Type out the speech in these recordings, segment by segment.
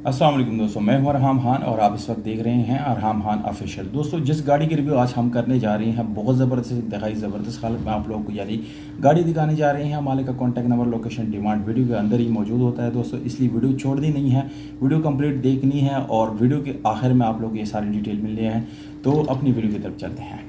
अस्सलाम वालेकुम दोस्तों, मैं हूं अरहाम खान और आप इस वक्त देख रहे हैं अरहाम खान ऑफिशियल। दोस्तों, जिस गाड़ी की रिव्यू आज हम करने जा रहे हैं बहुत ज़बरदस्त दिखाई ज़बरदस्त हालत में आप लोगों को गाड़ी दिखाने जा रहे हैं। मालिक का contact number, location, demand video के अंदर ही मौजूद होता है दोस्तों, इसलिए वीडियो छोड़नी नहीं है, वीडियो कंप्लीट देखनी है और वीडियो के आखिर में आप लोग को ये सारी डिटेल मिलनी है। तो अपनी वीडियो की तरफ चलते हैं।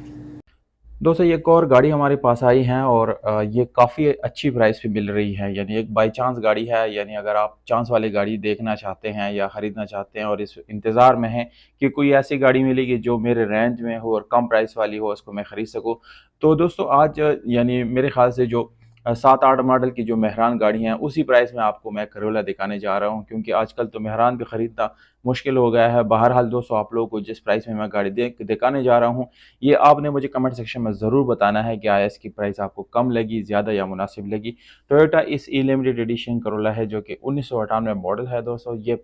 दोस्तों, ये एक और गाड़ी हमारे पास आई है और ये काफ़ी अच्छी प्राइस पे मिल रही है। यानी एक बाई चांस गाड़ी है। यानी अगर आप चांस वाली गाड़ी देखना चाहते हैं या ख़रीदना चाहते हैं और इस इंतज़ार में हैं कि कोई ऐसी गाड़ी मिलेगी जो मेरे रेंज में हो और कम प्राइस वाली हो, उसको मैं ख़रीद सकूँ, तो दोस्तों आज यानी मेरे ख़्याल से जो 7-8 मॉडल की जो मेहरान गाड़ी हैं उसी प्राइस में आपको मैं करोला दिखाने जा रहा हूँ, क्योंकि आजकल तो मेहरान भी ख़रीदना मुश्किल हो गया है। बहरहाल दोस्तों, आप लोगों को जिस प्राइस में मैं गाड़ी दिखाने जा रहा हूँ, ये आपने मुझे कमेंट सेक्शन में ज़रूर बताना है कि आया इसकी प्राइस आपको कम लगी, ज़्यादा या मुनासिब लगी। टोयोटा इस ई लिमिटेड एडिशन करोला है जो कि 1998 मॉडल है दोस्तों। ये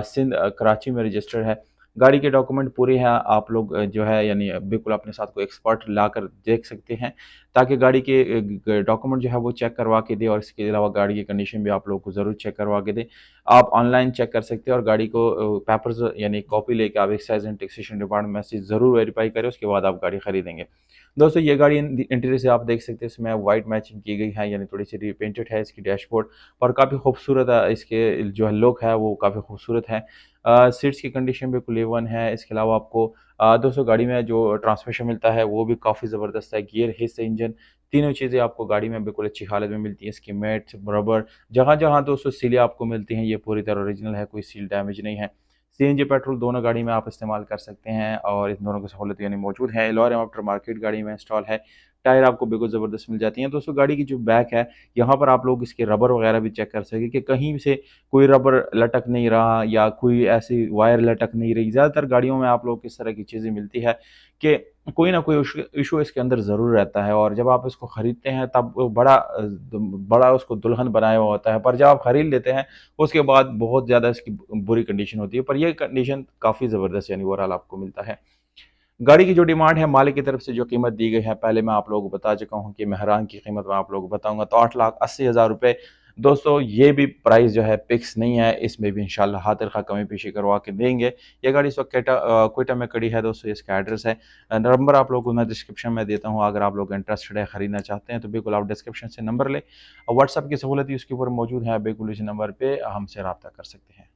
सिंध कराची में रजिस्टर्ड है। गाड़ी के डॉक्यूमेंट पूरे हैं। आप लोग जो है यानी बिल्कुल अपने साथ कोई एक्सपर्ट लाकर देख सकते हैं, ताकि गाड़ी के डॉक्यूमेंट जो है वो चेक करवा के दे, और इसके अलावा गाड़ी की कंडीशन भी आप लोग को ज़रूर चेक करवा के दे। आप ऑनलाइन चेक कर सकते हैं और गाड़ी को पेपर्स यानी कॉपी लेके आप एक्साइज एंड टैक्सेशन डिपार्टमेंट से ज़रूर वेरीफाई करें, उसके बाद आप गाड़ी खरीदेंगे। दोस्तों, ये गाड़ी इंटीरियर से आप देख सकते हैं, इसमें वाइट मैचिंग की गई है, यानी थोड़ी सी रिपेंटेड है इसकी डैशबोर्ड, और काफ़ी खूबसूरत है। इसके जो है लुक है वो काफ़ी खूबसूरत है। सीट्स की कंडीशन बिल्कुल A1 है। इसके अलावा आपको दोस्तों गाड़ी में जो ट्रांसमिशन मिलता है वो भी काफ़ी ज़बरदस्त है। गियर, हिस्से, इंजन, तीनों चीज़ें आपको गाड़ी में बिल्कुल अच्छी हालत में मिलती हैं। इसकी मैट, रबर, जहाँ जहाँ दोस्तों सीलें आपको मिलती हैं ये पूरी तरह ओरिजिनल है, कोई सील डैमेज नहीं है। CNG पेट्रोल दोनों गाड़ी में आप इस्तेमाल कर सकते हैं और इन दोनों की सहूलत यानी मौजूद है। एलॉय आफ्टर मार्केट गाड़ी में इंस्टॉल है। टायर आपको बिल्कुल ज़बरदस्त मिल जाती हैं। दोस्तों, गाड़ी की जो बैक है, यहाँ पर आप लोग इसके रबर वगैरह भी चेक कर सकें कि कहीं से कोई रबर लटक नहीं रहा या कोई ऐसी वायर लटक नहीं रही। ज़्यादातर गाड़ियों में आप लोग किस तरह की चीज़ें मिलती है कि कोई ना कोई इशू इसके अंदर ज़रूर रहता है, और जब आप इसको ख़रीदते हैं तब वो बड़ा उसको दुल्हन बनाया हुआ होता है, पर जब आप ख़रीद लेते हैं उसके बाद बहुत ज़्यादा इसकी बुरी कंडीशन होती है। पर ये कंडीशन काफ़ी ज़बरदस्त यानी ओवरऑल आपको मिलता है। गाड़ी की जो डिमांड है मालिक की तरफ से जो कीमत दी गई है, पहले मैं आप लोगों को बता चुका हूँ कि मेहरान की कीमत मैं आप लोगों को बताऊंगा, तो 8,80,000 रुपये। दोस्तों, ये भी प्राइस जो है फिक्स नहीं है, इसमें भी इंशाल्लाह हाथ खा कमी पेशी करवा के देंगे। ये गाड़ी इस वक्त क्वेटा में खड़ी है दोस्तों। इसका एड्रेस है, नंबर आप लोगों को मैं डिस्क्रिप्शन में देता हूँ। अगर आप लोग इंटरेस्टेड है, ख़रीदना चाहते हैं, तो बिल्कुल आप डिस्क्रिप्शन से नंबर लें। व्हाट्सअप की सहूलत उसके ऊपर मौजूद है, बिल्कुल इस नंबर पर हमसे रब्ता कर सकते हैं।